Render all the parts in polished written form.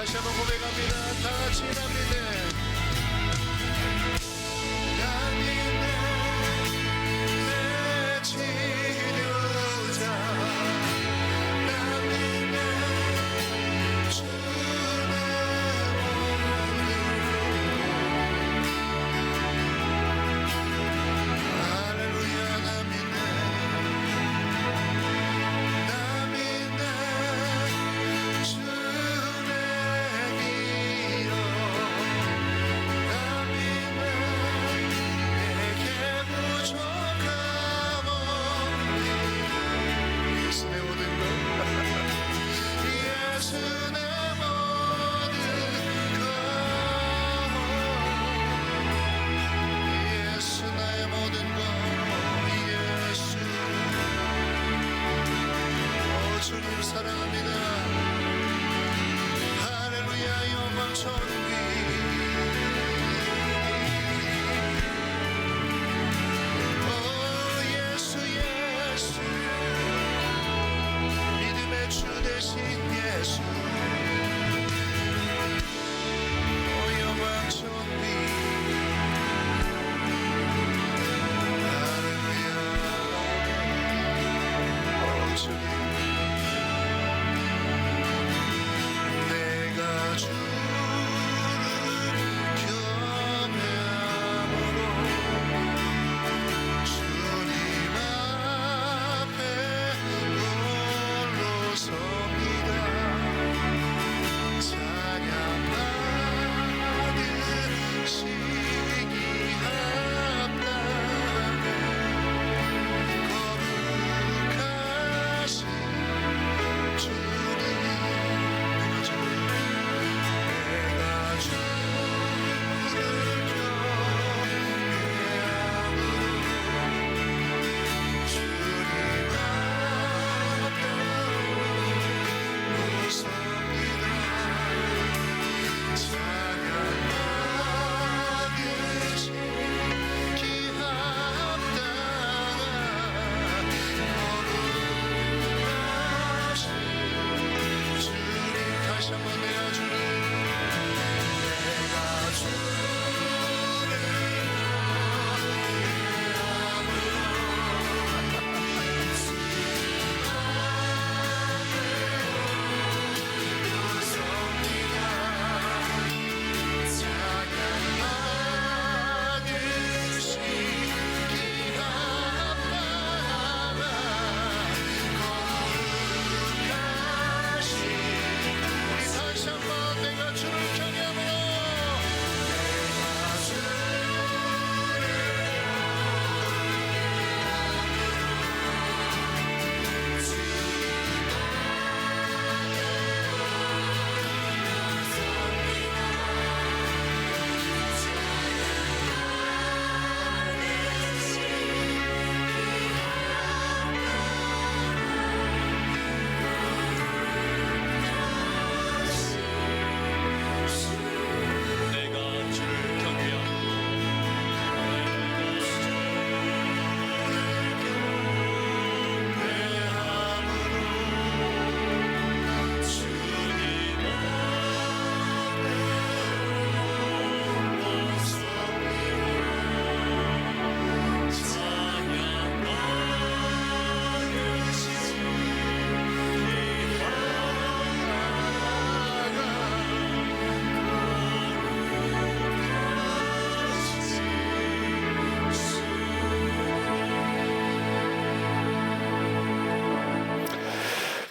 다시 한번 고백합니다. 다 같이 나비네 나비네 내 치료자 나비네 주의 할렐루야 나비네 나비네 주의 길로 나비네 내게 부족함없니 예수 내 모든 것 예수 내 모든 것 예수 나의 모든 것 예수 주님 사랑합니다. 할렐루야 영광 존귀 예수 예수 믿음의 주 되신 예수 영광 존귀 할렐루야 주님 내가 주를 경외함으로 주님 앞에 홀로 섭니다. 찬양 받으시기 합당해 거룩하신 주님 내가 주를 경외함으로 주님 앞에 홀로 섭니다. 찬양 받으시기 합당한 거룩하신 주님 다시 한번 내가 주를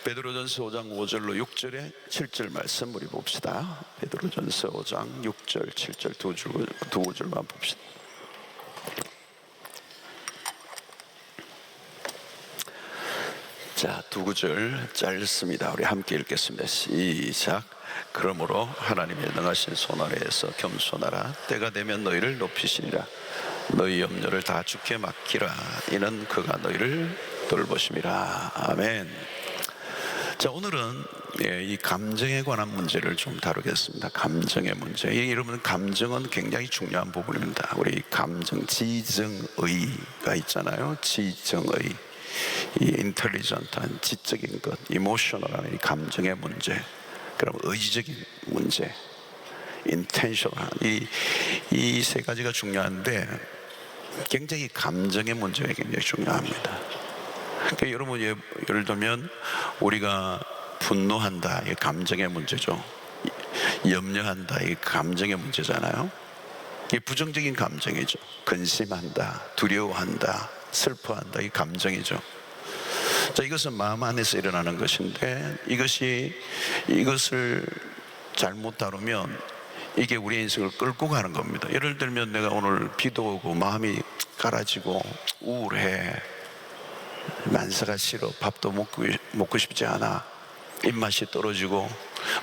베드로전서 5장 5절로 6절에 7절 말씀 우리 봅시다. 베드로전서 5장 6절 7절 두 구절만 봅시다. 자, 두 구절 짧습니다. 우리 함께 읽겠습니다. 시작. 그러므로 하나님의 능하신 손 아래에서 겸손하라. 때가 되면 너희를 높이시리라. 너희 염려를 다 주께 맡기라. 이는 그가 너희를 돌보심이라. 아멘. 자, 오늘은 이 감정에 관한 문제를 좀 다루겠습니다. 감정의 문제. 여러분, 감정은 굉장히 중요한 부분입니다. 우리 감정, 지정의가 있잖아요. 지정의, 이 인텔리전트한 지적인 것, 이모셔널한 이 감정의 문제. 그럼 의지적인 문제, 인텐셔널한 이 세 가지가 중요한데 굉장히 감정의 문제가 굉장히 중요합니다. 그러니까 여러분 예를 들면 우리가 분노한다, 이게 감정의 문제죠. 염려한다, 이게 감정의 문제잖아요. 이게 부정적인 감정이죠. 근심한다, 두려워한다, 슬퍼한다, 이게 감정이죠. 자, 이것은 마음 안에서 일어나는 것인데 이것을 잘못 다루면 이게 우리 인생을 끌고 가는 겁니다. 예를 들면 내가 오늘 비도 오고 마음이 가라지고 우울해, 만사가 싫어, 밥도 먹고 싶지 않아, 입맛이 떨어지고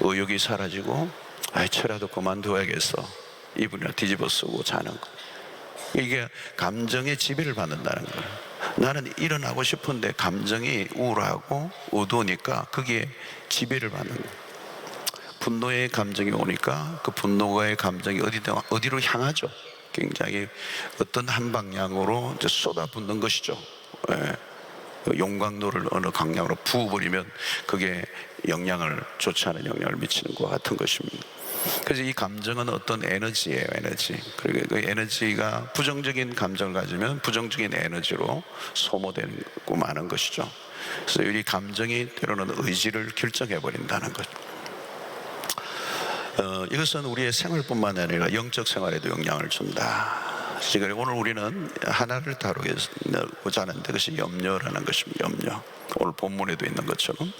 의욕이 사라지고 차라도 그만둬야겠어, 이불이나 뒤집어 쓰고 자는 거. 이게 감정의 지배를 받는다는 거예요. 나는 일어나고 싶은데 감정이 우울하고 어두우니까 그게 지배를 받는 거예요. 분노의 감정이 오니까 그 분노의 감정이 어디로 향하죠? 굉장히 어떤 한 방향으로 이제 쏟아붓는 것이죠. 용광로를 어느 방향으로 부어버리면 그게 좋지 않은 영향을 미치는 것과 같은 것입니다. 그래서 이 감정은 어떤 에너지예요, 에너지. 그리고 그 에너지가 부정적인 감정을 가지면 부정적인 에너지로 소모되고 마는 것이죠. 그래서 이 감정이 때로는 의지를 결정해버린다는 거죠. 이것은 우리의 생활뿐만 아니라 영적 생활에도 영향을 준다. 지금 오늘 우리는 하나를 다루고자 하는데 그것이 염려라는 것입니다. 염려. 오늘 본문에도 있는 것처럼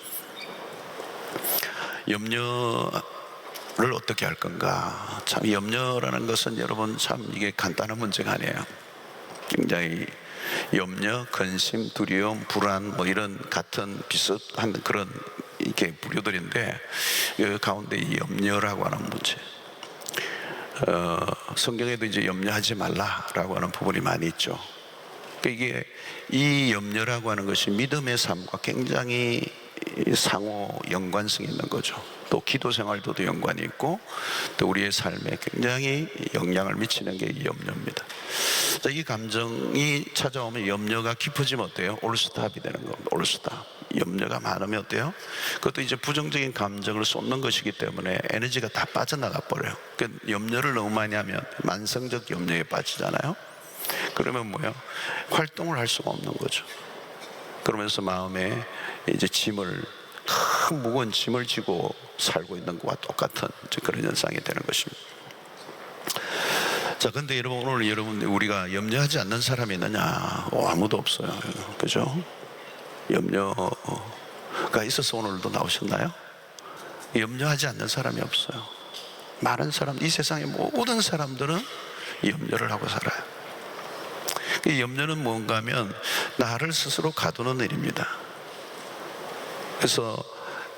염려를 어떻게 할 건가. 참 염려라는 것은 여러분 참 이게 간단한 문제가 아니에요. 굉장히 염려, 근심, 두려움, 불안 이런 같은 비슷한 그런 이게 부류들인데 그 가운데 이 염려라고 하는 문제, 성경에도 이제 염려하지 말라라고 하는 부분이 많이 있죠. 그러니까 이게 이 염려라고 하는 것이 믿음의 삶과 굉장히 상호 연관성이 있는 거죠. 또 기도 생활도도 연관이 있고 또 우리의 삶에 굉장히 영향을 미치는 게 이 염려입니다. 자, 이 감정이 찾아오면 염려가 깊어지면 어때요? 올스탑이 되는 겁니다. 올스탑. 염려가 많으면 어때요? 그것도 이제 부정적인 감정을 쏟는 것이기 때문에 에너지가 다 빠져나가 버려요. 그러니까 염려를 너무 많이 하면 만성적 염려에 빠지잖아요. 그러면 뭐예요? 활동을 할 수가 없는 거죠. 그러면서 마음에 이제 큰 무거운 짐을 지고 살고 있는 것과 똑같은 그런 현상이 되는 것입니다. 자, 근데 여러분 오늘 우리가 염려하지 않는 사람이 있느냐? 아무도 없어요. 그죠? 염려가 있어서 오늘도 나오셨나요? 염려하지 않는 사람이 없어요. 많은 사람, 이 세상의 모든 사람들은 염려를 하고 살아요. 이 염려는 뭔가 하면 나를 스스로 가두는 일입니다. 그래서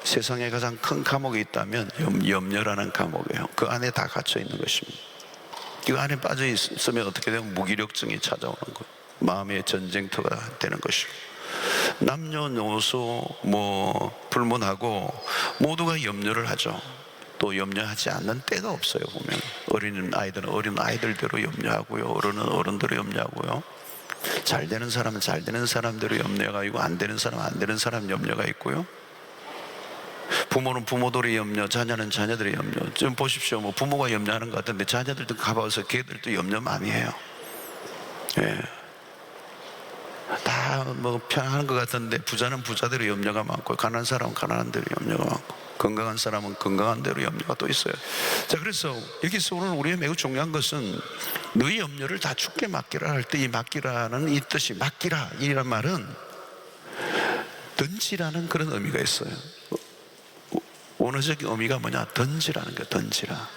세상에 가장 큰 감옥이 있다면 염려라는 감옥이에요. 그 안에 다 갇혀 있는 것입니다. 이 안에 빠져 있으면 어떻게 되면 무기력증이 찾아오는 거예요. 마음의 전쟁터가 되는 것이고, 남녀노소 불문하고 모두가 염려를 하죠. 또 염려하지 않는 때가 없어요. 보면 어린 아이들은 어린 아이들대로 염려하고요, 어른은 어른대로 염려하고요, 잘 되는 사람은 잘 되는 사람대로 염려가 있고 안 되는 사람은 안 되는 사람 염려가 있고요, 부모는 부모들의 염려, 자녀는 자녀들의 염려. 지금 보십시오. 부모가 염려하는 것 같은데 자녀들도 가봐서 걔들도 염려 많이 해요. 예. 다 편안한 것 같은데 부자는 부자대로 염려가 많고, 가난한 사람은 가난한 대로 염려가 많고, 건강한 사람은 건강한 대로 염려가 또 있어요. 자, 그래서 여기서 오늘 우리의 매우 중요한 것은 너희 염려를 다 주께 맡기라 할 때 이 맡기라는 이 뜻이, 맡기라 이란 말은 던지라는 그런 의미가 있어요. 원어적 의미가 뭐냐? 던지라는 거예요. 던지라.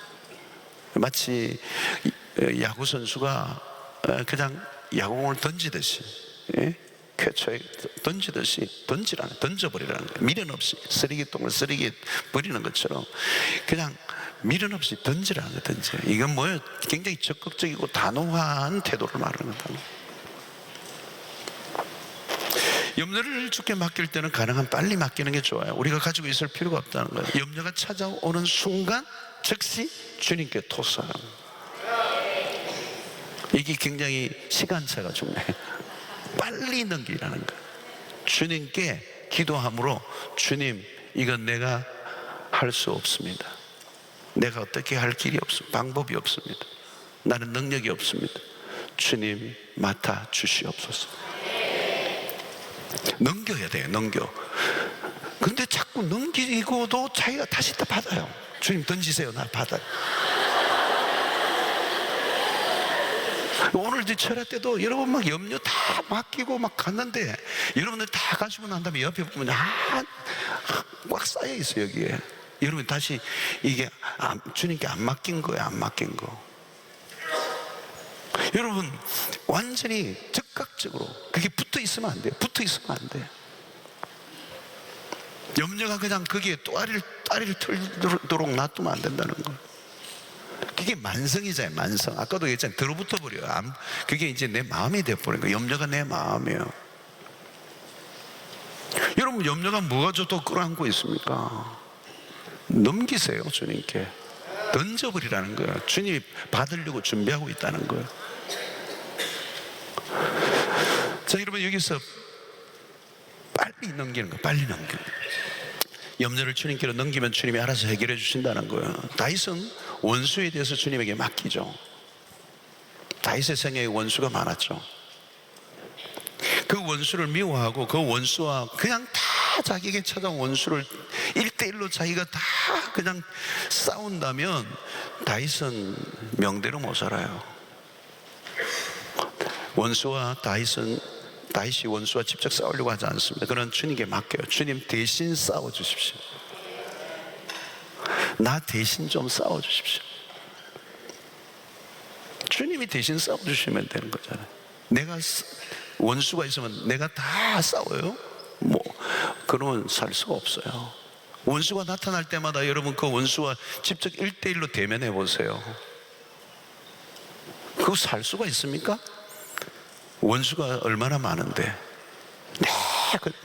마치 야구 선수가 그냥 야구공을 던지듯이, 쾌초에 던지듯이 던져버리라는 거예요. 미련 없이 쓰레기통을 쓰레기에 버리는 것처럼 그냥 미련 없이 던지라는 거예요. 던져. 이건 뭐예요? 굉장히 적극적이고 단호한 태도를 말하는 거예요. 염려를 주께 맡길 때는 가능한 빨리 맡기는 게 좋아요. 우리가 가지고 있을 필요가 없다는 거예요. 염려가 찾아오는 순간 즉시 주님께 토스하는 거예요. 이게 굉장히 시간차가 중요해요. 빨리 넘기라는 거예요. 주님께 기도함으로, 주님, 이건 내가 할 수 없습니다. 내가 어떻게 할 길이 없습니다. 방법이 없습니다. 나는 능력이 없습니다. 주님 맡아 주시옵소서. 넘겨야 돼요. 넘겨. 근데 자꾸 넘기고도 자기가 다시 또 받아요. 주님 던지세요. 나 받아요. 오늘도 철야 때도 여러분 막 염려 다 맡기고 막 갔는데, 여러분들 다 가시고 난 다음에 옆에 보면 꽉 쌓여 있어요. 여기에 여러분 다시 이게 주님께 안 맡긴 거예요. 안 맡긴 거. 여러분 완전히 즉각적으로 그게 붙어 있으면 안 돼요. 붙어 있으면 안 돼요. 염려가 그냥 거기에 또아리를 틀도록 놔두면 안 된다는 거예요. 그게 만성이잖아요. 만성. 아까도 얘기했잖아요. 들어붙어 버려요. 그게 이제 내 마음이 돼버린 거예요. 염려가 내 마음이에요. 여러분 염려가 뭐가 또 끌어안고 있습니까? 넘기세요. 주님께 던져버리라는 거예요. 주님이 받으려고 준비하고 있다는 거예요. 자, 여러분 여기서 빨리 넘기는 거예요. 빨리 넘기는 거예요. 염려를 주님께로 넘기면 주님이 알아서 해결해 주신다는 거예요. 다윗은 원수에 대해서 주님에게 맡기죠. 다윗의 생애에 원수가 많았죠. 그 원수를 미워하고 그 원수와 그냥 다 자기에게 찾아온 원수를 1대1로 자기가 다 그냥 싸운다면 다윗은 명대로 못 살아요. 다윗이 원수와 직접 싸우려고 하지 않습니다. 그는 주님께 맡겨요. 주님 대신 싸워주십시오. 나 대신 좀 싸워주십시오. 주님이 대신 싸워주시면 되는 거잖아요. 내가 원수가 있으면 내가 다 싸워요? 그러면 살 수가 없어요. 원수가 나타날 때마다 여러분 그 원수와 직접 1대1로 대면해 보세요. 그거 살 수가 있습니까? 원수가 얼마나 많은데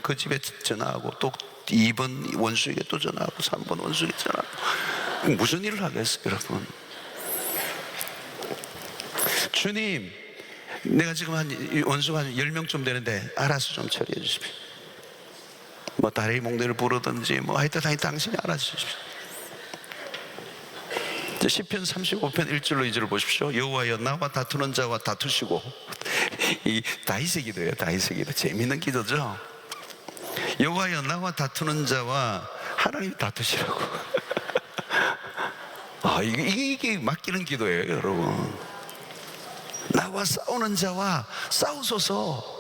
그 집에 전화하고 또 2번 원수에게 또 전화하고 3번 원수에게 전화하고 무슨 일을 하겠어요 여러분? 주님, 내가 지금 원수가 한 10명쯤 되는데 알아서 좀 처리해 주십시오. 다리 몽대를 부르든지 하여튼 당신이 알아서 주십시오. 시편 35편 1절로 2절을 보십시오. 여호와여 나와 다투는 자와 다투시고. 이 다윗의 기도예요. 다윗의 기도. 재미있는 기도죠. 여호와여 나와 다투는 자와 하나님 다투시라고. 이게 맡기는 기도예요 여러분. 나와 싸우는 자와 싸우소서.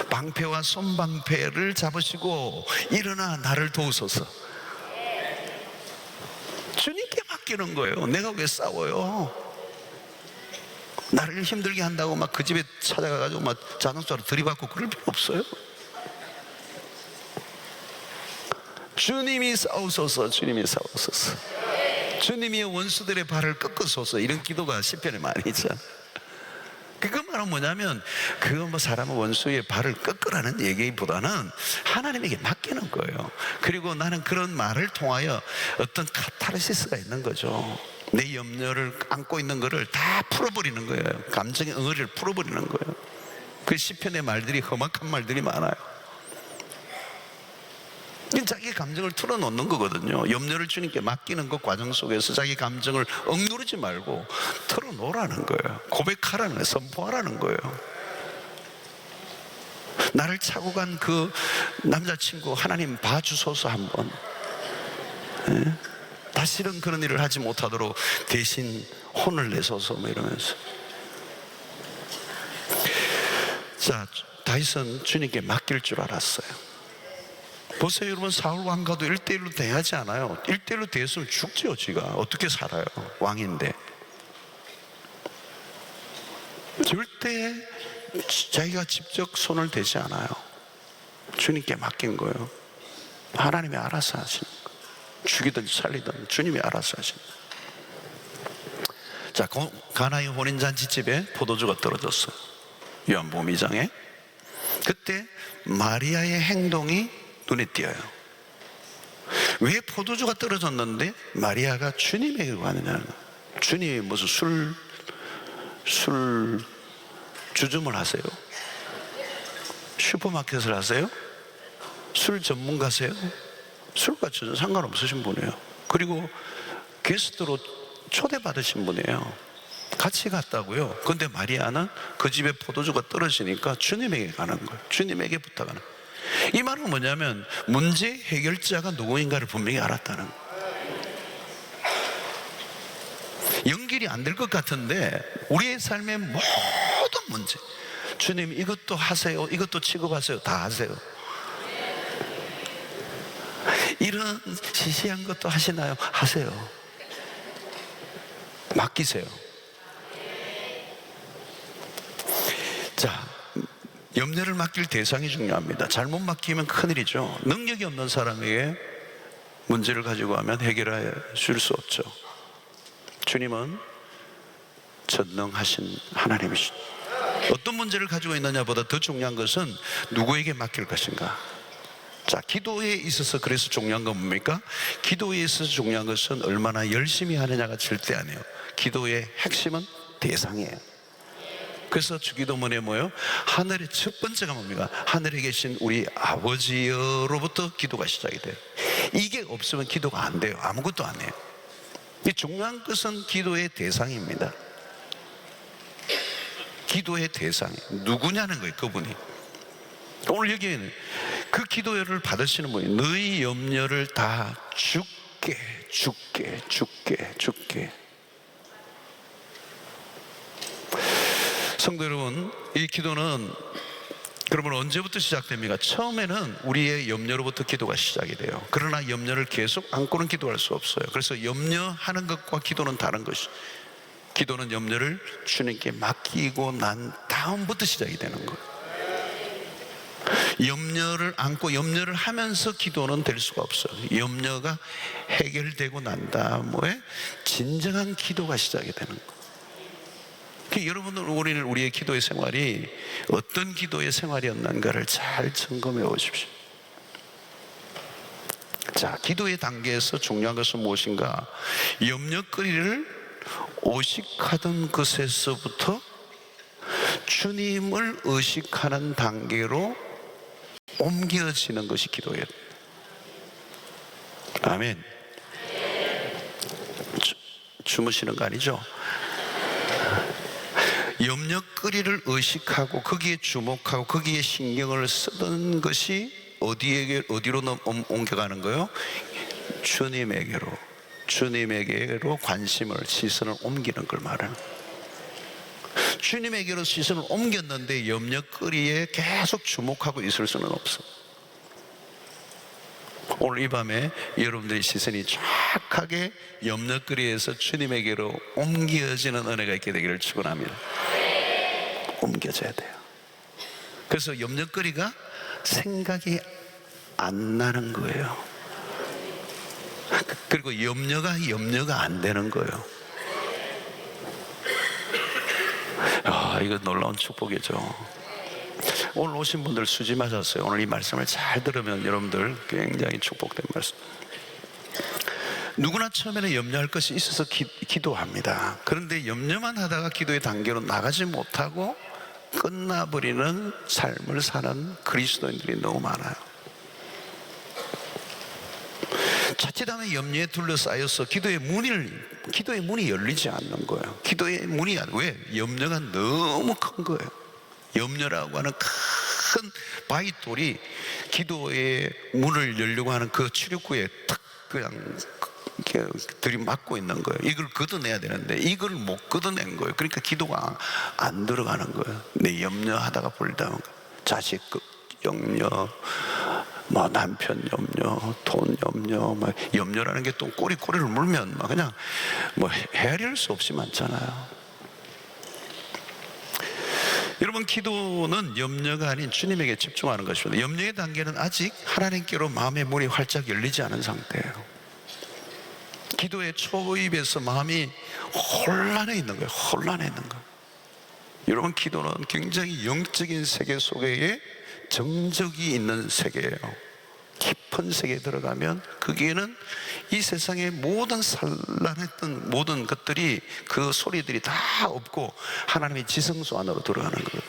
방패와 손방패를 잡으시고 일어나 나를 도우소서. 주님께 맡기는 거예요. 내가 왜 싸워요? 나를 힘들게 한다고 막 그 집에 찾아가가지고 막 자동차로 들이받고 그럴 필요 없어요. 주님이 싸우소서. 주님이 싸우소서. 주님이 원수들의 발을 꺾으소서. 이런 기도가 시편에 많이 있잖아요. 그 말은 뭐냐면 사람은 원수의 발을 꺾으라는 얘기보다는 하나님에게 맡기는 거예요. 그리고 나는 그런 말을 통하여 어떤 카타르시스가 있는 거죠. 내 염려를 안고 있는 거를 다 풀어버리는 거예요. 감정의 응어리를 풀어버리는 거예요. 그 시편의 말들이 험악한 말들이 많아요. 자기 감정을 털어놓는 거거든요. 염려를 주님께 맡기는 그 과정 속에서 자기 감정을 억누르지 말고 털어놓으라는 거예요. 고백하라는 거예요. 선포하라는 거예요. 나를 차고 간 그 남자친구 하나님 봐주소서 한번. 다시는 그런 일을 하지 못하도록 대신 혼을 내소서 이러면서. 자, 다윗은 주님께 맡길 줄 알았어요. 보세요 여러분, 사울 왕과도 1대1로 대하지 않아요. 1대1로 대했으면 죽죠. 지가 어떻게 살아요? 왕인데. 절대 자기가 직접 손을 대지 않아요. 주님께 맡긴 거예요. 하나님이 알아서 하시는 거예요. 죽이든 살리든 주님이 알아서 하시는 거예요. 자, 가나의 혼인잔치집에 포도주가 떨어졌어요. 요한복음 2장에. 그때 마리아의 행동이 눈에 띄어요. 왜 포도주가 떨어졌는데 마리아가 주님에게 가느냐는 거예요. 주님이 무슨 술 주점을 하세요? 슈퍼마켓을 하세요? 술 전문가세요? 술과 전혀 상관없으신 분이에요. 그리고 게스트로 초대받으신 분이에요. 같이 갔다고요. 그런데 마리아는 그 집에 포도주가 떨어지니까 주님에게 가는 거예요. 주님에게 부탁하는 거예요. 이 말은 뭐냐면 문제 해결자가 누구인가를 분명히 알았다는 거예요. 연결이 안 될 것 같은데 우리의 삶의 모든 문제, 주님 이것도 하세요, 이것도 취급하세요, 다 하세요. 이런 시시한 것도 하시나요? 하세요. 맡기세요. 자, 염려를 맡길 대상이 중요합니다. 잘못 맡기면 큰일이죠. 능력이 없는 사람에게 문제를 가지고 하면 해결해 줄 수 없죠. 주님은 전능하신 하나님이시죠. 어떤 문제를 가지고 있느냐보다 더 중요한 것은 누구에게 맡길 것인가. 자, 기도에 있어서 그래서 중요한 건 뭡니까? 기도에 있어서 중요한 것은 얼마나 열심히 하느냐가 절대 아니에요. 기도의 핵심은 대상이에요. 그래서 주기도문에 뭐예요? 하늘의 첫 번째가 뭡니까? 하늘에 계신 우리 아버지여로부터 기도가 시작이 돼요. 이게 없으면 기도가 안 돼요. 아무것도 안 해요. 이 중요한 것은 기도의 대상입니다. 기도의 대상이 누구냐는 거예요. 그분이. 오늘 여기에는 그 기도를 받으시는 분이 너희 염려를 다 주께. 성도 여러분, 이 기도는 그러면 언제부터 시작됩니까? 처음에는 우리의 염려로부터 기도가 시작이 돼요. 그러나 염려를 계속 안고는 기도할 수 없어요. 그래서 염려하는 것과 기도는 다른 것이, 기도는 염려를 주님께 맡기고 난 다음부터 시작이 되는 거예요. 염려를 안고 염려를 하면서 기도는 될 수가 없어요. 염려가 해결되고 난 다음에 진정한 기도가 시작이 되는 거예요. 여러분들, 우리는 우리의 기도의 생활이 어떤 기도의 생활이었는가를 잘 점검해 보십시오. 자, 기도의 단계에서 중요한 것은 무엇인가? 염려거리를 의식하던 것에서부터 주님을 의식하는 단계로 옮겨지는 것이 기도예요. 아멘. 주무시는 거 아니죠? 염려거리를 의식하고 거기에 주목하고 거기에 신경을 쓰던 것이 어디로 옮겨가는 거예요? 주님에게로 관심을, 시선을 옮기는 걸 말하는 거예요. 주님에게로 시선을 옮겼는데 염려거리에 계속 주목하고 있을 수는 없어. 오늘 이 밤에 여러분들의 시선이 정확하게 염려거리에서 주님에게로 옮겨지는 은혜가 있게 되기를 축원합니다. 옮겨져야 돼요. 그래서 염려거리가 생각이 안 나는 거예요. 그리고 염려가 안 되는 거예요. 이거 놀라운 축복이죠. 오늘 오신 분들 수지 맞았어요. 오늘 이 말씀을 잘 들으면 여러분들 굉장히 축복된 말씀. 누구나 처음에는 염려할 것이 있어서 기도합니다. 그런데 염려만 하다가 기도의 단계로 나가지 못하고 끝나버리는 삶을 사는 그리스도인들이 너무 많아요. 자칫하면 염려에 둘러싸여서 기도의 문이 열리지 않는 거예요. 기도의 문이 왜? 염려가 너무 큰 거예요. 염려라고 하는 큰 바위돌이 기도의 문을 열려고 하는 그 출입구에 탁 그냥 들이막고 있는 거예요. 이걸 걷어내야 되는데 이걸 못 걷어낸 거예요. 그러니까 기도가 안 들어가는 거예요. 내 염려하다가 불다면 자식 염려, 남편 염려, 돈 염려, 염려라는 게 또 꼬리를 물면 그냥 헤아릴 수 없이 많잖아요. 여러분, 기도는 염려가 아닌 주님에게 집중하는 것입니다. 염려의 단계는 아직 하나님께로 마음의 문이 활짝 열리지 않은 상태예요. 기도의 초입에서 마음이 혼란해 있는 거예요. 여러분, 기도는 굉장히 영적인 세계 속에 정적이 있는 세계예요. 깊은 세계에 들어가면 거기에는 이 세상의 모든 산란했던 모든 것들이, 그 소리들이 다 없고 하나님의 지성소 안으로 들어가는 거예요.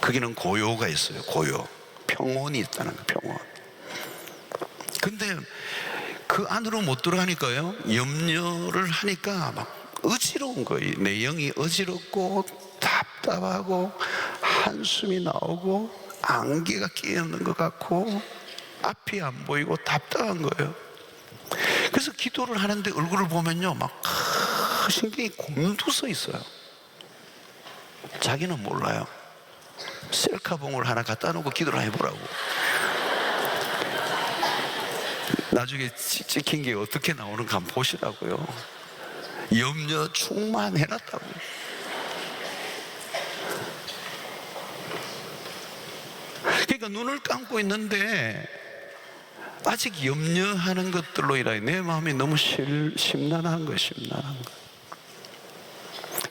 거기는 고요가 있어요. 고요, 평온이 있다는 거예요. 평온. 근데 그 안으로 못 들어가니까요, 염려를 하니까 막 어지러운 거예요. 내 영이 어지럽고 답답하고 한숨이 나오고 안개가 끼었는 것 같고 앞이 안 보이고 답답한 거예요. 그래서 기도를 하는데 얼굴을 보면요, 막 신경이 곤두서 있어요. 자기는 몰라요. 셀카봉을 하나 갖다 놓고 기도를 해보라고. 나중에 찍힌 게 어떻게 나오는가 한번 보시라고요. 염려 충만해놨다고. 그러니까 눈을 감고 있는데 아직 염려하는 것들로 인하여 내 마음이 너무 심란한 거예요. 심란한 거.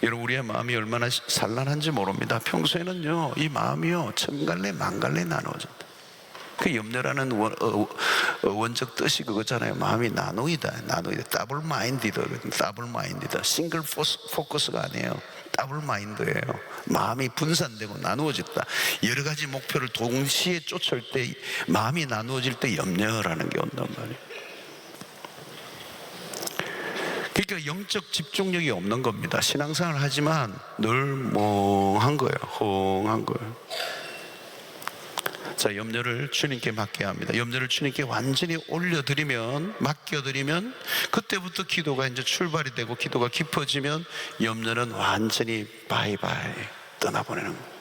여러분, 우리의 마음이 얼마나 산란한지 모릅니다. 평소에는요, 이 마음이요, 천갈래 만갈래 나누어진다. 그 염려라는 원적 뜻이 그거잖아요. 마음이 나누이다. 더블 마인드다. 싱글 포커스가 아니에요. 더블 마인드예요. 마음이 분산되고 나누어졌다. 여러 가지 목표를 동시에 쫓을 때, 마음이 나누어질 때 염려라는 게 온단 말이에요. 그러니까 영적 집중력이 없는 겁니다. 신앙생활을 하지만 늘 멍한 거예요. 헝한 거예요. 자, 염려를 주님께 맡겨야 합니다. 염려를 주님께 완전히 올려드리면, 맡겨드리면 그때부터 기도가 이제 출발이 되고, 기도가 깊어지면 염려는 완전히 바이바이 떠나보내는 거예요.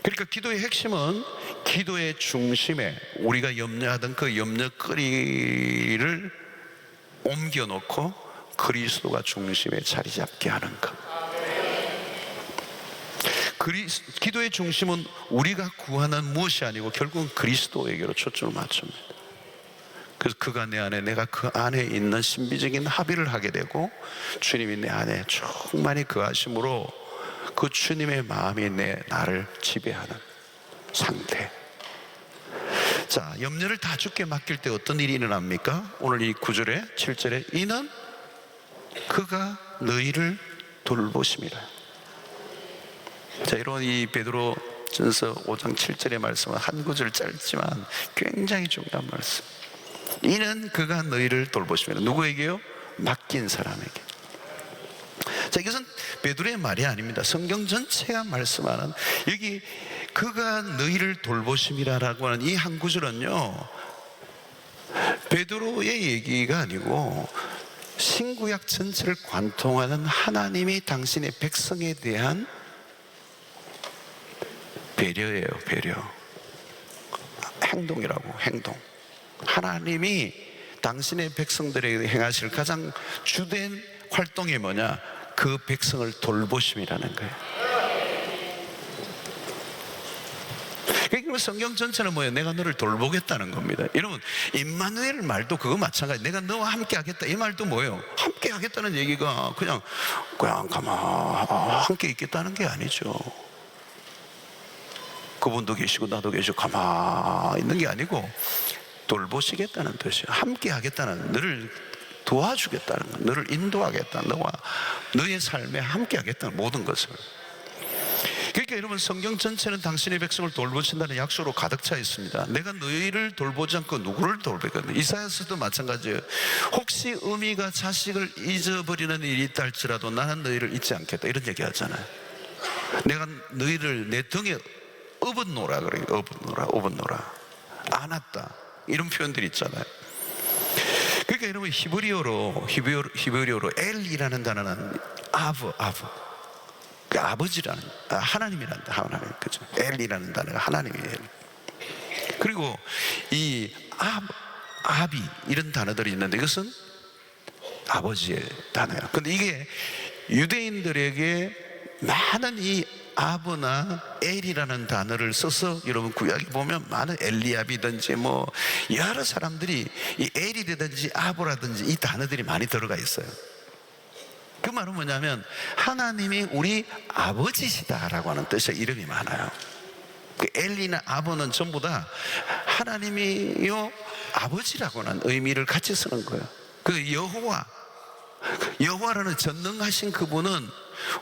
그러니까 기도의 핵심은 기도의 중심에 우리가 염려하던 그 염려거리를 옮겨놓고 그리스도가 중심에 자리 잡게 하는 것. 기도의 중심은 우리가 구하는 무엇이 아니고 결국은 그리스도에게로 초점을 맞춥니다. 그래서 그가 내 안에, 내가 그 안에 있는 신비적인 합의를 하게 되고, 주님이 내 안에 충만히 거하심으로 그 주님의 마음이 나를 지배하는 상태. 자, 염려를 다 주께 맡길 때 어떤 일이 일어납니까? 오늘 이 9절에 7절에 이는 그가 너희를 돌보심이라. 자, 여러분, 이 베드로 전서 5장 7절의 말씀은 한 구절 짧지만 굉장히 중요한 말씀. 이는 그가 너희를 돌보심이라. 누구에게요? 맡긴 사람에게. 자, 이것은 베드로의 말이 아닙니다. 성경 전체가 말씀하는, 여기 그가 너희를 돌보심이라라고 하는 이 한 구절은요, 베드로의 얘기가 아니고 신구약 전체를 관통하는 하나님이 당신의 백성에 대한 배려예요. 배려. 행동이라고. 행동. 하나님이 당신의 백성들에게 행하실 가장 주된 활동이 뭐냐? 그 백성을 돌보심이라는 거예요. 그러니까 성경 전체는 뭐예요? 내가 너를 돌보겠다는 겁니다. 여러분, 임마누엘 말도 그거 마찬가지. 내가 너와 함께 하겠다, 이 말도 뭐예요? 함께 하겠다는 얘기가 그냥 가만 함께 있겠다는 게 아니죠. 그분도 계시고 나도 계시고 가만히 있는 게 아니고 돌보시겠다는 뜻이에요. 함께 하겠다는, 너를 도와주겠다는 것, 너를 인도하겠다, 너와 너의 삶에 함께 하겠다는 모든 것을. 그러니까 여러분, 성경 전체는 당신의 백성을 돌보신다는 약속으로 가득 차 있습니다. 내가 너희를 돌보지 않고 누구를 돌보겠느냐. 이사야서도 마찬가지예요. 혹시 어미가 자식을 잊어버리는 일이 있다 할지라도 나는 너희를 잊지 않겠다, 이런 얘기 하잖아요. 내가 너희를 내 등에 업었노라 그래요. 업었노라. 안았다, 이런 표현들이 있잖아요. 그러니까 여러분, 히브리어로 엘이라는 단어는 아브, 그 아버지라는, 하나님이라는 하나님, 그죠? 엘이라는 단어가 하나님이에요. 그리고 이 아비 이런 단어들이 있는데 이것은 아버지의 단어예요. 근데 이게 유대인들에게 많은 이 아브나 엘이라는 단어를 써서, 여러분 구약에 보면 많은 엘리압이든지 뭐 여러 사람들이 이 엘이라든지 아브라든지 이 단어들이 많이 들어가 있어요. 그 말은 뭐냐면 하나님이 우리 아버지시다라고 하는 뜻의 이름이 많아요. 그 엘리나 아브는 전부 다 하나님이요 아버지라고 하는 의미를 같이 쓰는 거예요. 그 여호와라는 전능하신 그분은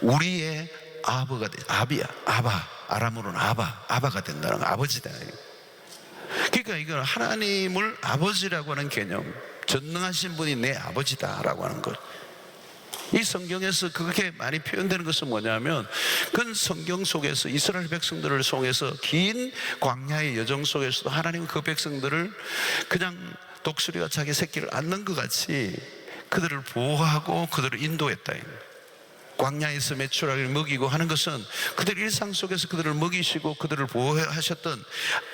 우리의 아버가 돼. 아비야, 아바. 아람으로는 아바가 된다는 거, 아버지다. 그러니까 이건 하나님을 아버지라고 하는 개념, 전능하신 분이 내 아버지다라고 하는 것. 이 성경에서 그렇게 많이 표현되는 것은 뭐냐면, 그 성경 속에서 이스라엘 백성들을 통해서 긴 광야의 여정 속에서도 하나님은 그 백성들을 그냥 독수리가 자기 새끼를 안는 것 같이 그들을 보호하고 그들을 인도했다. 광야에서 메추라기를 먹이고 하는 것은 그들 일상 속에서 그들을 먹이시고 그들을 보호하셨던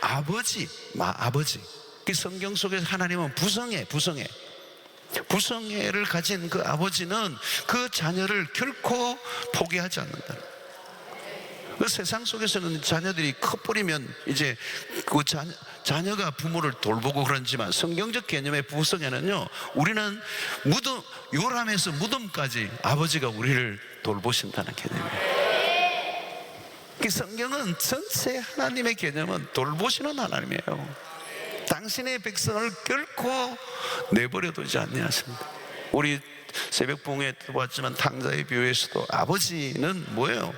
아버지. 그 성경 속에서 하나님은 부성애를 가진 그 아버지는 그 자녀를 결코 포기하지 않는다. 그 세상 속에서는 자녀들이 커버리면 이제 그 자녀가 부모를 돌보고 그러지만, 성경적 개념의 부성애는요, 우리는 요람에서 무덤까지 아버지가 우리를 돌보신다는 개념이에요. 그 성경은 전체 하나님의 개념은 돌보시는 하나님이에요. 당신의 백성을 결코 내버려 두지 않으십니다. 우리 새벽 봉에 보았지만 탕자의 비유에서도 아버지는 뭐예요?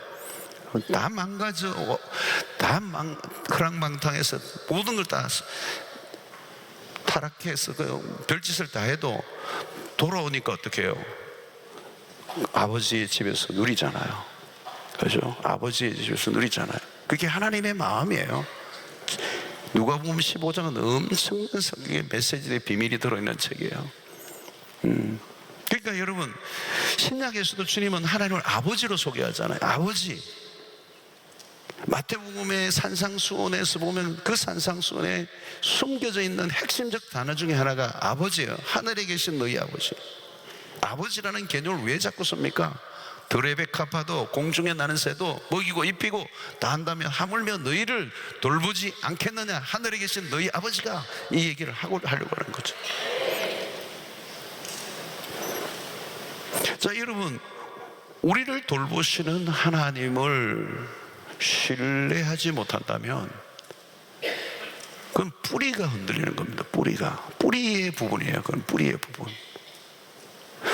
다 망가져, 그랑망탕해서 모든 걸 다 타락해서 그 별짓을 다 해도 돌아오니까 어떻게 해요? 아버지의 집에서 누리잖아요. 그죠? 아버지의 집에서 누리잖아요. 그게 하나님의 마음이에요. 누가복음 15장은 엄청난 성경의 메시지의 비밀이 들어있는 책이에요. 그러니까 여러분, 신약에서도 주님은 하나님을 아버지로 소개하잖아요. 아버지. 마태복음의 산상수훈에서 보면 그 산상수훈에 숨겨져 있는 핵심적 단어 중에 하나가 아버지예요. 하늘에 계신 너희 아버지. 아버지라는 개념을 왜 자꾸 씁니까? 들의 카파도 공중에 나는 새도 먹이고 입히고 다 한다면 하물며 너희를 돌보지 않겠느냐? 하늘에 계신 너희 아버지가 이 얘기를 하려고 하는 거죠. 자, 여러분, 우리를 돌보시는 하나님을 신뢰하지 못한다면 그건 뿌리가 흔들리는 겁니다. 뿌리의 부분이에요. 그건 뿌리의 부분.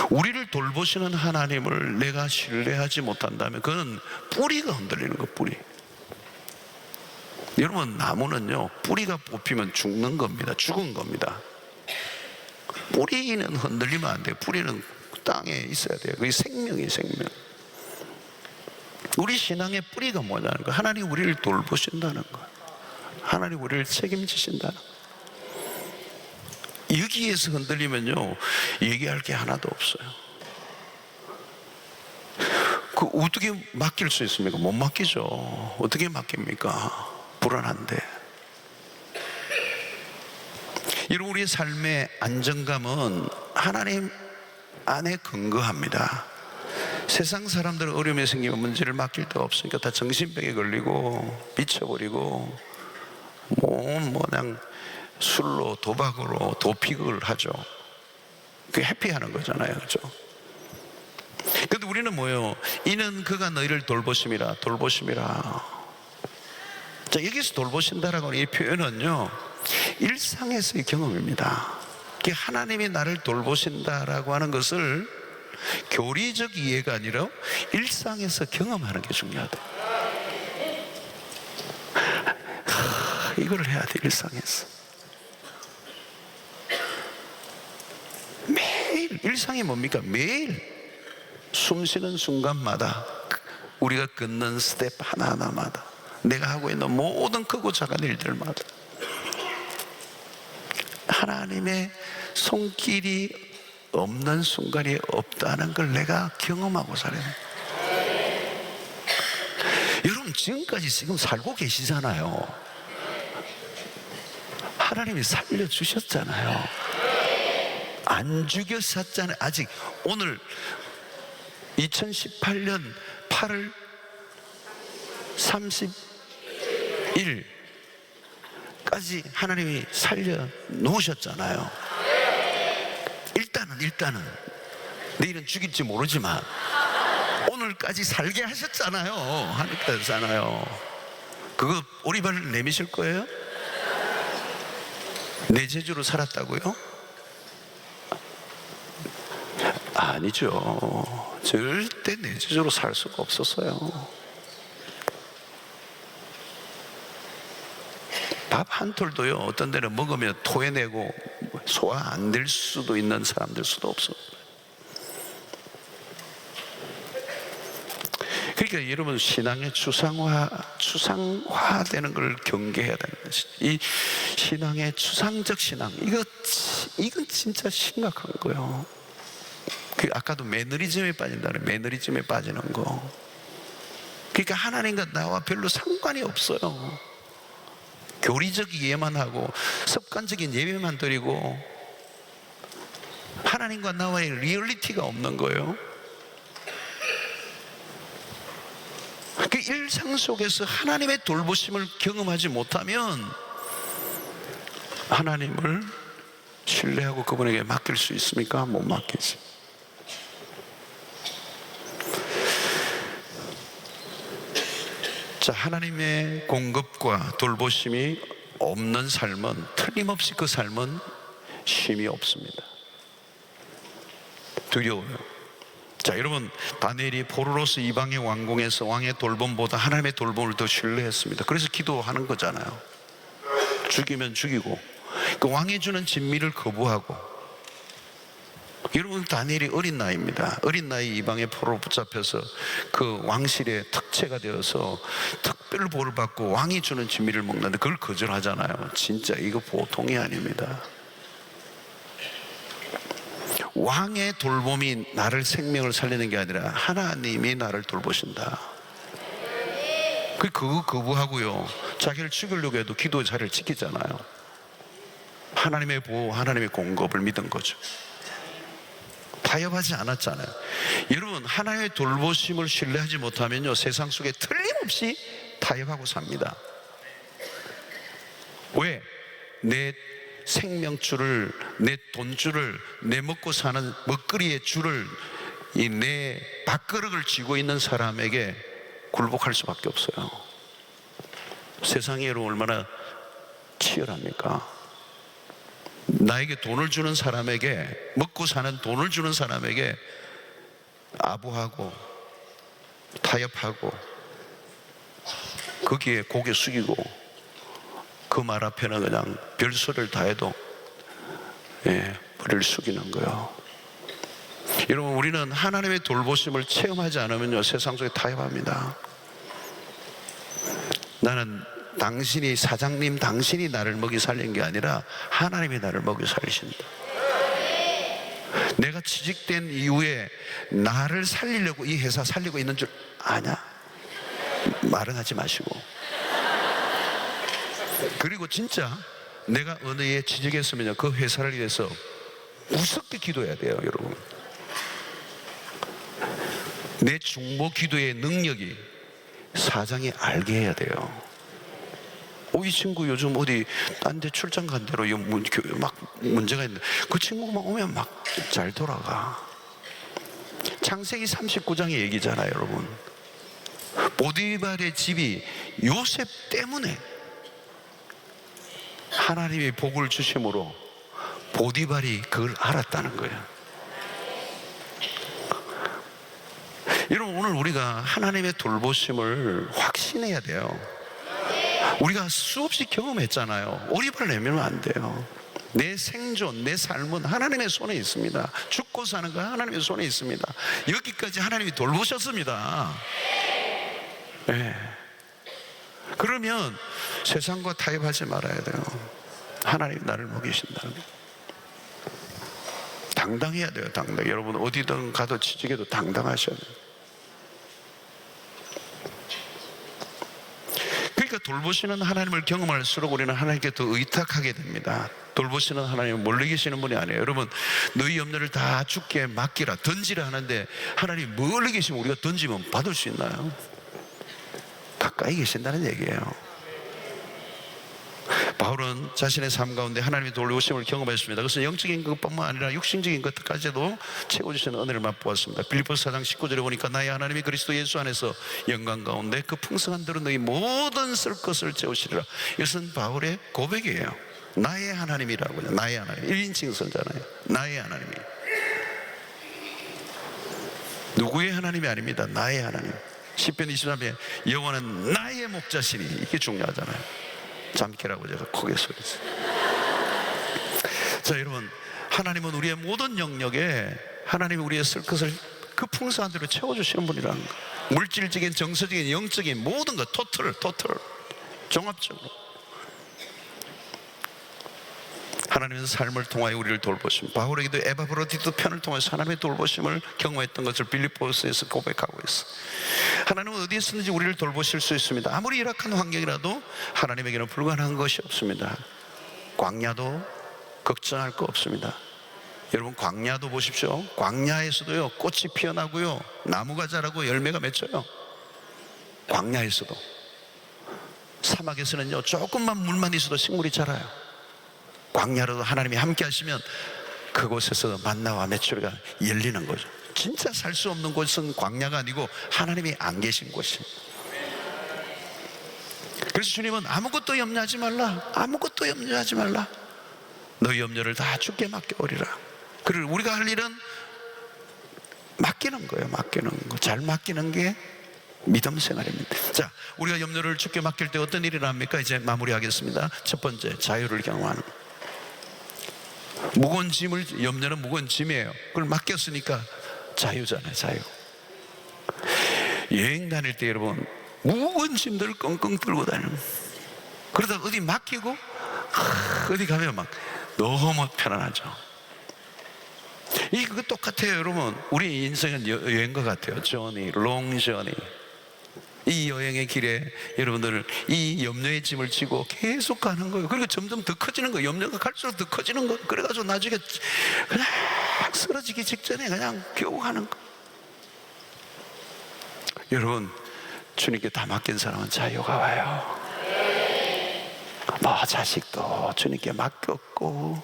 우리를 돌보시는 하나님을 내가 신뢰하지 못한다면 그건 뿌리가 흔들리는 거, 뿌리. 여러분, 나무는요, 뿌리가 뽑히면 죽는 겁니다. 죽은 겁니다. 뿌리는 흔들리면 안 돼요. 뿌리는 땅에 있어야 돼요. 그게 생명이에요, 생명. 우리 신앙의 뿌리가 뭐냐는 거예요. 하나님 우리를 돌보신다는 거예요. 하나님 우리를 책임지신다는 거예요. 여기에서 흔들리면요, 얘기할 게 하나도 없어요. 그 어떻게 맡길 수 있습니까? 못 맡기죠. 어떻게 맡깁니까? 불안한데. 여러분, 우리의 삶의 안정감은 하나님 안에 근거합니다. 세상 사람들은 어려움이 생기면 문제를 맡길 데가 없으니까 다 정신병에 걸리고 미쳐버리고 그냥 술로 도박으로 도피를 하죠. 그게 회피하는 거잖아요. 그렇죠? 근데 우리는 뭐예요? 이는 그가 너희를 돌보심이라. 자, 여기서 돌보신다라고 하는 이 표현은요, 일상에서의 경험입니다. 하나님이 나를 돌보신다라고 하는 것을 교리적 이해가 아니라 일상에서 경험하는 게 중요하다. 이걸 해야 돼. 일상에서 매일. 일상이 뭡니까? 매일 숨 쉬는 순간마다, 우리가 걷는 스텝 하나하나마다, 내가 하고 있는 모든 크고 작은 일들마다 하나님의 손길이 없는 순간이 없다는 걸 내가 경험하고 살아요. 여러분, 지금까지 지금 살고 계시잖아요. 하나님이 살려주셨잖아요. 안 죽였었잖아요. 아직 오늘 2018년 8월 30일까지 하나님이 살려 놓으셨잖아요. 일단은 내일은 죽일지 모르지만 오늘까지 살게 하셨잖아요. 하셨잖아요. 그거 오리발 내미실 거예요? 내 재주로 살았다고요? 아니죠. 절대 내 재주로 살 수가 없었어요. 밥 한 톨도요, 어떤 데는 먹으면 토해내고 소화 안 될 수도 있는 사람들 수도 없어. 그러니까 여러분, 신앙의 추상화되는 걸 경계해야 되는 것이, 이 신앙의 추상적 신앙, 이건 진짜 심각한 거예요. 아까도 매너리즘에 빠진다는, 매너리즘에 빠지는 거. 그러니까 하나님과 나와 별로 상관이 없어요. 교리적 이해만 하고 습관적인 예배만 드리고 하나님과 나와의 리얼리티가 없는 거예요. 그 일상 속에서 하나님의 돌보심을 경험하지 못하면 하나님을 신뢰하고 그분에게 맡길 수 있습니까? 못 맡기지. 자, 하나님의 공급과 돌보심이 없는 삶은, 틀림없이 그 삶은 쉼이 없습니다. 두려워요. 자, 여러분, 다니엘이 포로로서 이방의 왕궁에서 왕의 돌봄보다 하나님의 돌봄을 더 신뢰했습니다. 그래서 기도하는 거잖아요. 죽이면 죽이고, 그 왕이 주는 진미를 거부하고. 여러분, 다니엘이 어린 나이입니다. 어린 나이 이방의 포로로 붙잡혀서 그 왕실의 특채가 되어서 특별 보호를 받고 왕이 주는 진미를 먹는데 그걸 거절하잖아요. 진짜 이거 보통이 아닙니다. 왕의 돌봄이 나를, 생명을 살리는 게 아니라 하나님이 나를 돌보신다. 그거 거부하고요, 자기를 죽이려고 해도 기도의 자리를 지키잖아요. 하나님의 보호, 하나님의 공급을 믿은 거죠. 타협하지 않았잖아요. 여러분, 하나님의 돌보심을 신뢰하지 못하면요, 세상 속에 틀림없이 타협하고 삽니다. 왜? 내 생명줄을, 내 돈줄을, 내 먹고 사는 먹거리의 줄을, 이 내 밥그릇을 쥐고 있는 사람에게 굴복할 수밖에 없어요. 세상이 여러분 얼마나 치열합니까? 나에게 돈을 주는 사람에게, 먹고 사는 돈을 주는 사람에게 아부하고 타협하고 거기에 고개 숙이고 그 말 앞에는 그냥 별소리를 다 해도 머리를 숙이는 거예요. 여러분, 우리는 하나님의 돌보심을 체험하지 않으면요, 세상 속에 타협합니다. 나는 당신이, 사장님 당신이 나를 먹이 살린 게 아니라 하나님이 나를 먹이 살리신다. 내가 취직된 이후에 나를 살리려고 이 회사 살리고 있는 줄 아냐? 말은 하지 마시고. 그리고 진짜 내가 어느 해 취직했으면 그 회사를 위해서 무섭게 기도해야 돼요. 여러분, 내 중보 기도의 능력이 사장이 알게 해야 돼요. 이 친구 요즘 어디 딴 데 출장 간 대로 막 문제가 있는데 그 친구만 오면 막 잘 돌아가. 창세기 39장의 얘기잖아요. 여러분, 보디발의 집이 요셉 때문에 하나님이 복을 주심으로 보디발이 그걸 알았다는 거예요. 여러분, 오늘 우리가 하나님의 돌보심을 확신해야 돼요. 우리가 수없이 경험했잖아요. 오리발 내밀면 안 돼요. 내 생존, 내 삶은 하나님의 손에 있습니다. 죽고 사는 건 하나님의 손에 있습니다. 여기까지 하나님이 돌보셨습니다. 네. 그러면 세상과 타협하지 말아야 돼요. 하나님이 나를 먹이신다는 거예요. 당당해야 돼요. 당당. 여러분, 어디든 가도 취직해도 당당하셔야 돼요. 그러니까 돌보시는 하나님을 경험할수록 우리는 하나님께 더 의탁하게 됩니다. 돌보시는 하나님은 멀리 계시는 분이 아니에요. 여러분, 너희 염려를 다 주께 맡기라, 던지라 하는데 하나님이 멀리 계시면 우리가 던지면 받을 수 있나요? 가까이 계신다는 얘기예요. 바울은 자신의 삶 가운데 하나님의 돌보심을 경험했습니다. 그것은 영적인 것뿐만 아니라 육신적인 것까지도 채워주시는 은혜를 맛보았습니다. 빌립보서 4장 19절에 보니까 나의 하나님이 그리스도 예수 안에서 영광 가운데 그 풍성한 대로 너희 모든 쓸 것을 채우시리라. 이것은 바울의 고백이에요. 나의 하나님이라고요. 나의 하나님. 1인칭 선잖아요. 나의 하나님이. 누구의 하나님이 아닙니다. 나의 하나님. 시편 23편에 여호와는 나의 목자시니, 이게 중요하잖아요. 잠깨라고 제가 크게 소리했어요. 자, 여러분, 하나님은 우리의 모든 영역에 하나님이 우리의 쓸 것을 그 풍성한 대로 채워주시는 분이라는 거. 물질적인, 정서적인, 영적인 모든 것 토털 종합적으로 하나님은 삶을 통하여 우리를 돌보십니다. 바울에게도 에바브로디토 편을 통해서 하나님의 돌보심을 경험했던 것을 빌립보서에서 고백하고 있어. 하나님은 어디에서든지 우리를 돌보실 수 있습니다. 아무리 열악한 환경이라도 하나님에게는 불가능한 것이 없습니다. 광야도 걱정할 거 없습니다. 여러분, 광야도 보십시오. 광야에서도요, 꽃이 피어나고요, 나무가 자라고 열매가 맺혀요. 광야에서도. 사막에서는요, 조금만 물만 있어도 식물이 자라요. 광야로도 하나님이 함께 하시면 그곳에서 만나와 메추리가 열리는 거죠. 진짜 살 수 없는 곳은 광야가 아니고 하나님이 안 계신 곳입니다. 그래서 주님은 아무것도 염려하지 말라, 아무것도 염려하지 말라, 너희 염려를 다 주께 맡겨오리라. 그리고 우리가 할 일은 맡기는 거예요. 맡기는 거. 잘 맡기는 게 믿음 생활입니다. 자, 우리가 염려를 주께 맡길 때 어떤 일이 납니까? 이제 마무리하겠습니다. 첫 번째, 자유를 경험하는 거. 무거운 짐을, 염려는 무거운 짐이에요. 그걸 맡겼으니까 자유잖아요. 자유. 여행 다닐 때 여러분, 무거운 짐들을 끙끙 들고 다니는 거예요. 그러다 어디 맡기고 어디 가면 막 너무 편안하죠. 이거 똑같아요. 여러분, 우리 인생은 여행과 같아요. journey, long journey. 이 여행의 길에 여러분들 이 염려의 짐을 지고 계속 가는 거예요. 그리고 점점 더 커지는 거예요. 염려가 갈수록 더 커지는 거예요. 그래가지고 나중에 그냥 쓰러지기 직전에 그냥 겨우 가는 거예요. 여러분, 주님께 다 맡긴 사람은 자유가 와요. 뭐 자식도 주님께 맡겼고,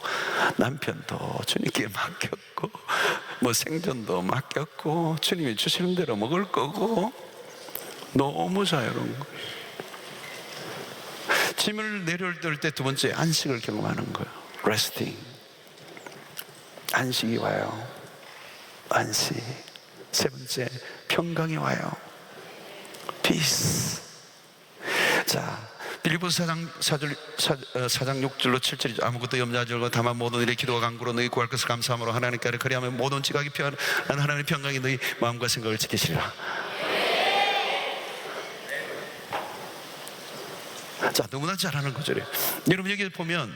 남편도 주님께 맡겼고, 뭐 생존도 맡겼고, 주님이 주시는 대로 먹을 거고, 너무 자유로운 거예요. 짐을 내려올 때 두 번째, 안식을 경험하는 거예요. resting. 안식이 와요. 안식. 세 번째, 평강이 와요. peace. 자, 빌립보서 4장 6절로 7절이죠. 아무것도 염려하지 말고 다만 모든 일에 기도와 간구로 너희 구할 것을 감사함으로 하나님께 아뢰. 그리하면 모든 지각이 피하는 하나님의 평강이 너희 마음과 생각을 지키시리라. 자, 너무나 잘하는 구절이에요. 여러분, 여기 보면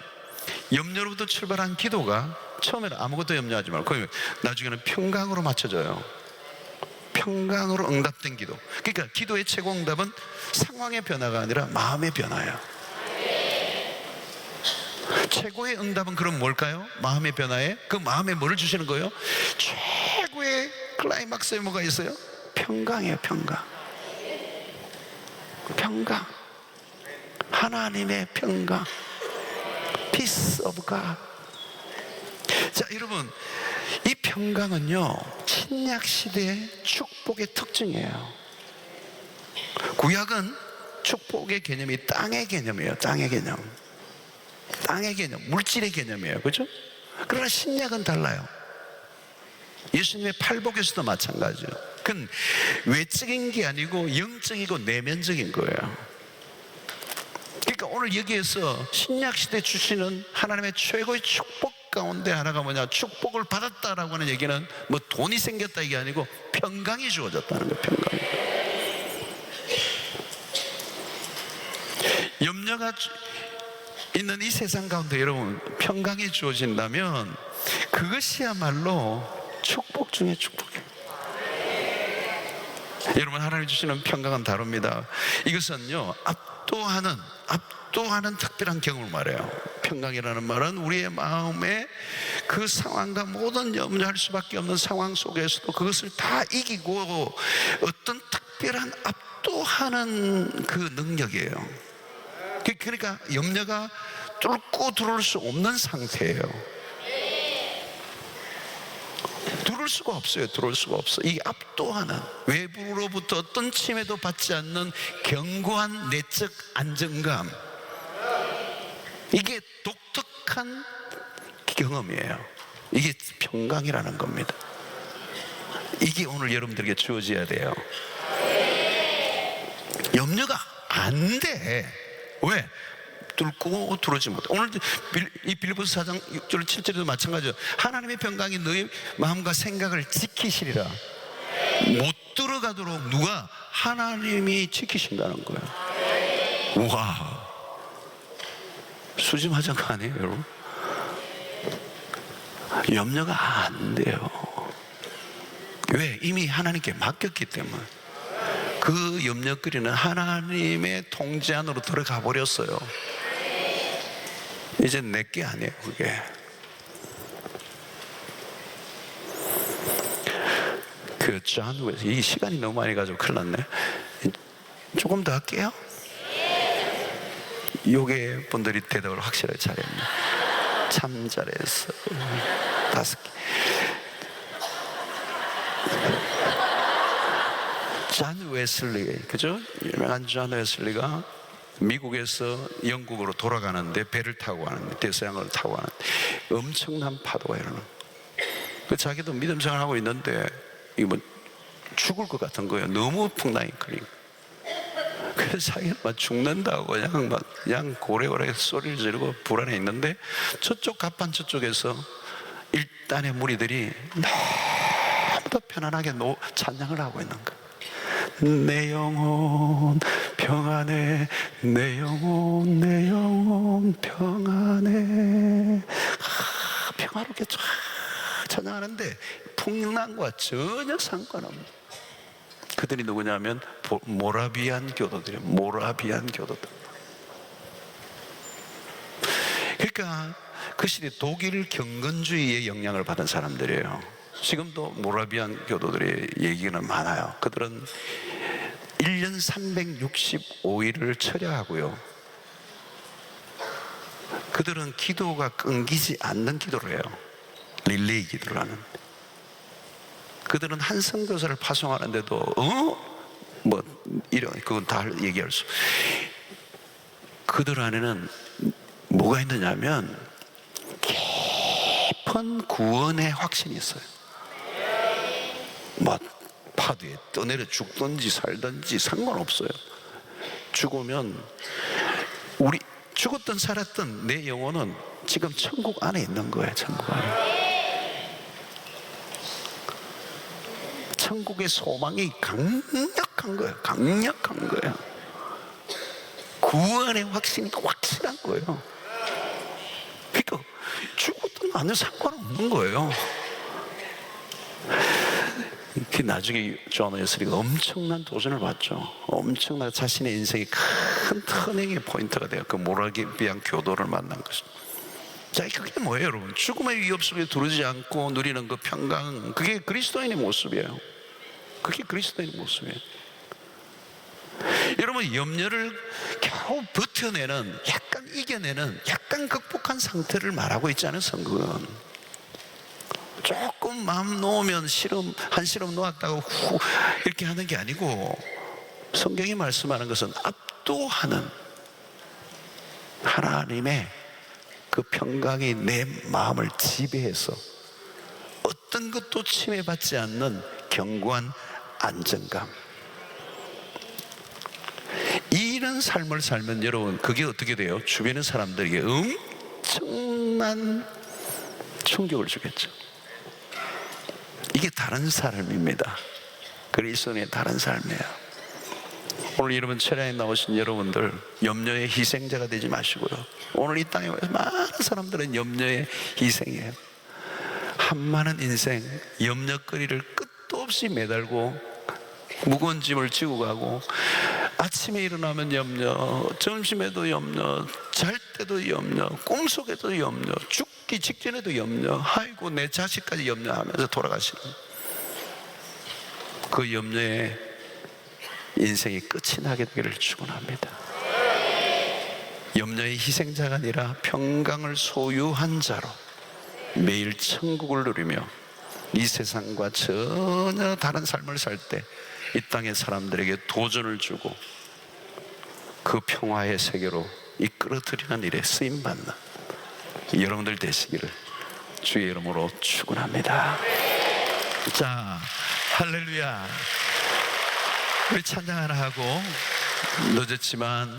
염려로부터 출발한 기도가 처음에는 아무것도 염려하지 말고 나중에는 평강으로 맞춰져요. 평강으로 응답된 기도. 그러니까 기도의 최고 응답은 상황의 변화가 아니라 마음의 변화예요. 최고의 응답은 그럼 뭘까요? 마음의 변화에. 그 마음에 뭐를 주시는 거예요? 최고의 클라이막스에 뭐가 있어요? 평강이에요. 평강. 평강. 하나님의 평강. Peace of God. 자, 여러분, 이 평강은요, 신약 시대의 축복의 특징이에요. 구약은 축복의 개념이 땅의 개념이에요. 땅의 개념. 땅의 개념, 물질의 개념이에요. 그죠? 그러나 신약은 달라요. 예수님의 팔복에서도 마찬가지예요. 그건 외적인 게 아니고 영적이고 내면적인 거예요. 그러니까 오늘 여기에서 신약시대 주시는 하나님의 최고의 축복 가운데 하나가 뭐냐? 축복을 받았다라고 하는 얘기는 뭐 돈이 생겼다 이게 아니고 평강이 주어졌다는 거예요. 평강이. 염려가 있는 이 세상 가운데 여러분, 평강이 주어진다면 그것이야말로 축복 중에 축복이에요. 여러분, 하나님이 주시는 평강은 다릅니다. 이것은요, 압도하는 특별한 경험을 말해요. 평강이라는 말은 우리의 마음에 그 상황과 모든 염려할 수밖에 없는 상황 속에서도 그것을 다 이기고 어떤 특별한 압도하는 그 능력이에요. 그러니까 염려가 뚫고 들어올 수 없는 상태예요. 들어올 수가 없어요. 들어올 수가 없어. 이게 압도하는, 외부로부터 어떤 침해도 받지 않는 견고한 내적 안정감, 이게 독특한 경험이에요. 이게 평강이라는 겁니다. 이게 오늘 여러분들에게 주어져야 돼요. 염려가 안 돼. 왜? 뚫고 들어오지 못해. 오늘 이 빌립보서 4장 6절 7절에도 마찬가지죠. 하나님의 평강이 너희 마음과 생각을 지키시리라. 못 들어가도록 누가? 하나님이 지키신다는 거예요. 우와, 수지맞은 거 아니에요, 여러분? 염려가 안 돼요. 왜? 이미 하나님께 맡겼기 때문에. 그 염려거리는 하나님의 통제 안으로 들어가 버렸어요. 이제 내게 아니에요, 그게. 그 존 웨슬리, 이 시간이 너무 많이 가지고 큰일 났네. 조금 더 할게요. 요게 분들이 대답을 확실하게 잘했네. 참 잘했어. 5개. 존 웨슬리, 그죠? 유명한 존 웨슬리가 미국에서 영국으로 돌아가는데 배를 타고 가는데, 대서양을 타고 가는데 엄청난 파도가 일어나. 자기도 믿음 생활을 하고 있는데 이거 뭐 죽을 것 같은 거예요. 너무 풍랑이 크니까. 그래서 자기는 막 죽는다고 그냥 고래고래 소리를 지르고 불안해 있는데, 저쪽 갑판 저쪽에서 일단의 무리들이 너무도 편안하게 찬양을 하고 있는 거예요. 내 영혼 평안해, 내 영혼 평안해. 평화롭게 쫙 찬양하는데 풍랑과 전혀 상관없는, 그들이 누구냐면 모라비안 교도들이에요. 모라비안 교도들. 그러니까 그 시대 독일 경건주의의 영향을 받은 사람들이에요. 지금도 모라비안 교도들의 얘기는 많아요. 그들은 1년 365일을 철야하고요, 그들은 기도가 끊기지 않는 기도를 해요. 릴레이 기도를 하는. 그들은 한 선교사를 파송하는데도 이런, 그건 다 얘기할 수. 그들 안에는 뭐가 있느냐면 깊은 구원의 확신이 있어요. 뭐 파도에 떠내려 죽든지 살든지 상관없어요. 죽으면 우리 죽었든 살았든 내 영혼은 지금 천국 안에 있는 거예요. 천국 안에. 천국의 소망이 강력한 거예요. 강력한 거예요. 구원의 확신이 확실한 거예요. 그러니까 죽었든 안 해도 상관없는 거예요. 그 나중에 존 웨슬리가 엄청난 도전을 받죠. 엄청난 자신의 인생의 큰 터닝의 포인트가 돼요. 그 모라비안 교도를 만난 것입니다. 자, 그게 뭐예요, 여러분? 죽음의 위협 속에 두르지 않고 누리는 그 평강, 그게 그리스도인의 모습이에요. 그게 그리스도인의 모습이에요. 여러분, 염려를 겨우 버텨내는, 약간 이겨내는, 약간 극복한 상태를 말하고 있지 않은 성경은. 조금 마음 놓으면 한 시름 놓았다고 후 이렇게 하는 게 아니고, 성경이 말씀하는 것은 압도하는 하나님의 그 평강이 내 마음을 지배해서 어떤 것도 침해받지 않는 견고한 안정감. 이런 삶을 살면 여러분, 그게 어떻게 돼요? 주변의 사람들에게 엄청난 충격을 주겠죠. 이게 다른 삶입니다. 그리스도인의 다른 삶이에요. 오늘 여러분 철야에 나오신 여러분들, 염려의 희생자가 되지 마시고요. 오늘 이 땅에 와서 많은 사람들은 염려의 희생이에요. 한 많은 인생, 염려거리를 끝도 없이 매달고 무거운 짐을 지고 가고, 아침에 일어나면 염려, 점심에도 염려, 잘 때도 염려, 꿈속에도 염려, 죽기 직전에도 염려, 아이고 내 자식까지 염려하면서 돌아가시는, 그 염려에 인생이 끝이 나게 되기를 축원합니다. 염려의 희생자가 아니라 평강을 소유한 자로 매일 천국을 누리며 이 세상과 전혀 다른 삶을 살 때 이 땅의 사람들에게 도전을 주고 그 평화의 세계로 이끌어들이는 일에 쓰임받는 여러분들 되시기를 주의 이름으로 축원합니다. 자, 할렐루야. 우리 찬양 하나 하고, 늦었지만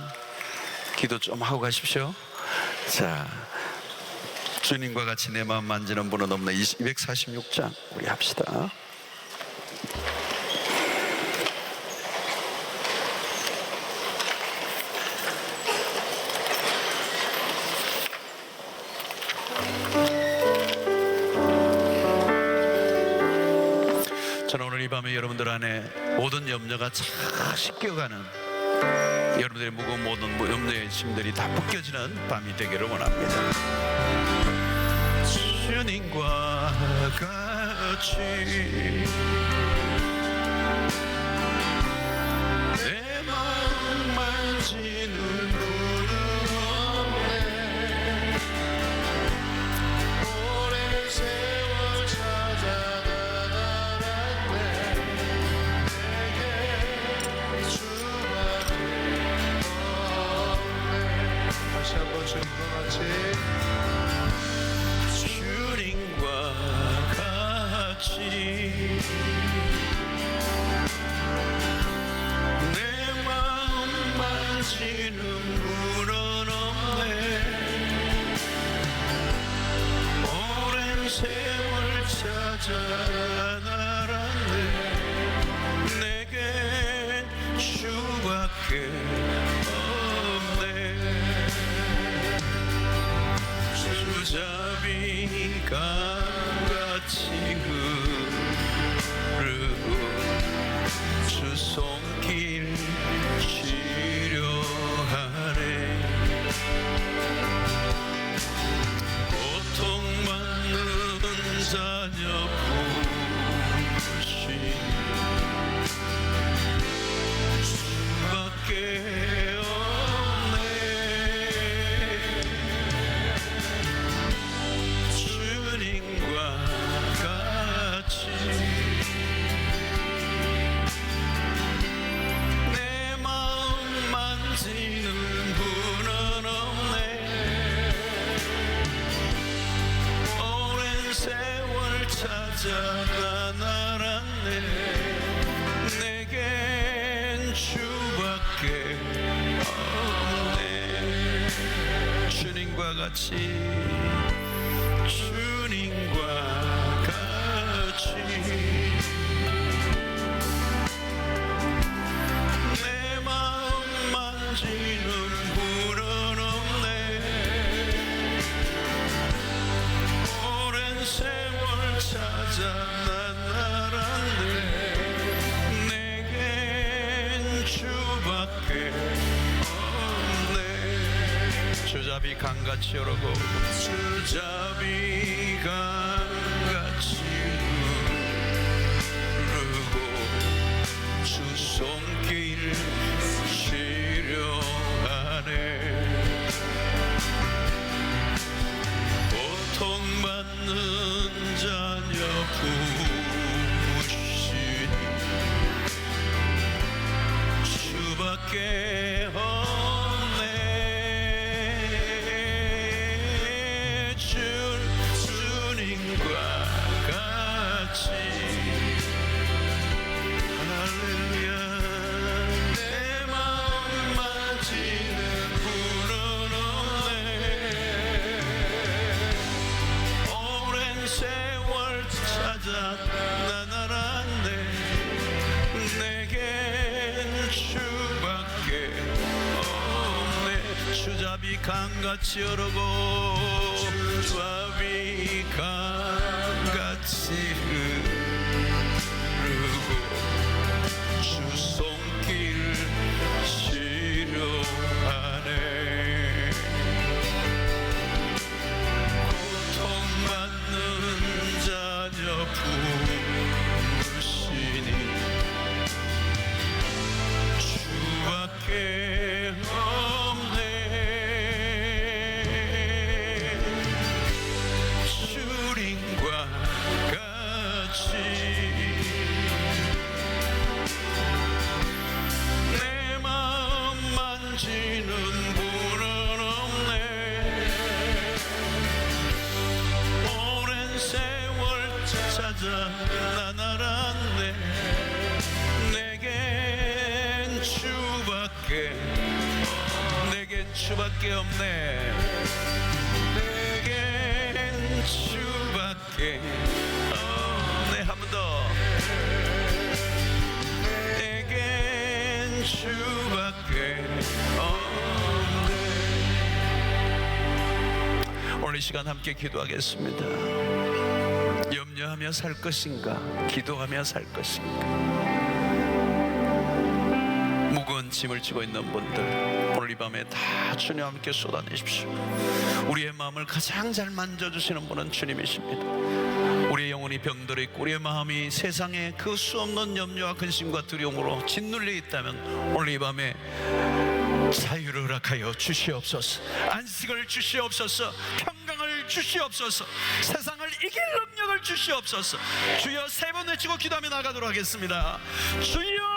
기도 좀 하고 가십시오. 자, 주님과 같이 내 마음 만지는 분은 없네. 246장 우리 합시다. 저는 오늘 이 밤에 여러분들 안에 모든 염려가 차 씻겨가는, 여러분들의 무거운 모든 염려의 짐들이 다 벗겨지는 밤이 되기를 원합니다. 주님과 같이 내 마음 만지는 분은 없네. 오랜 세월 찾아가다가 내게 주밖에 없네. 다시 한번 주님과 같이, 주님과 같이 내 마음 만지는 분은 없네. 오랜 세월 찾아 날았네. 내게 주밖에 없네. 주잡이 강같이 흐르고 주 손길 치료하네. 고통받는 자녀 부시 주밖에 없네. 주님과 같이 내 마음 만지는 분은 없네. 오랜 세월 찾아 날았네. 내겐 주밖에 없네. 주님과 같이, 주님과 같이 내 마음 만지는 분은 없네. 오랜 세월 찾아 날았네. 내겐 주밖에 없네. 주잡이 강같이 오르고 주잡이 강같이 흐르고 주 손길 치료하네. 고통받는 자녀 부으시니 주밖에 없네. 주님과 같이 할렐루야. 내 마음 만지는 분은 없네. 오랜 세월 찾아 나날았네. 내겐 주밖에 없네. 주잡이 강같이 흐르고 주잡이 강같이 흐르고 주 손길 치료하네. 고통받는 자녀 부으시니 주밖에 없네. 주밖에 없네. 내겐 주밖에 없네. 한 번 더. 내겐 주밖에 없네. 오늘 이 시간 함께 기도하겠습니다. 염려하며 살 것인가, 기도하며 살 것인가. 무거운 짐을 지고 있는 분들, 오늘 이 밤에 다 주님 함께 쏟아내십시오. 우리의 마음을 가장 잘 만져주시는 분은 주님이십니다. 우리의 영혼이 병들어 있고 우리의 마음이 세상에 그 수 없는 염려와 근심과 두려움으로 짓눌려 있다면 오늘 이 밤에 자유를 허락하여 주시옵소서. 안식을 주시옵소서. 평강을 주시옵소서. 세상을 이길 능력을 주시옵소서. 주여 세 번 외치고 기도하며 나가도록 하겠습니다. 주여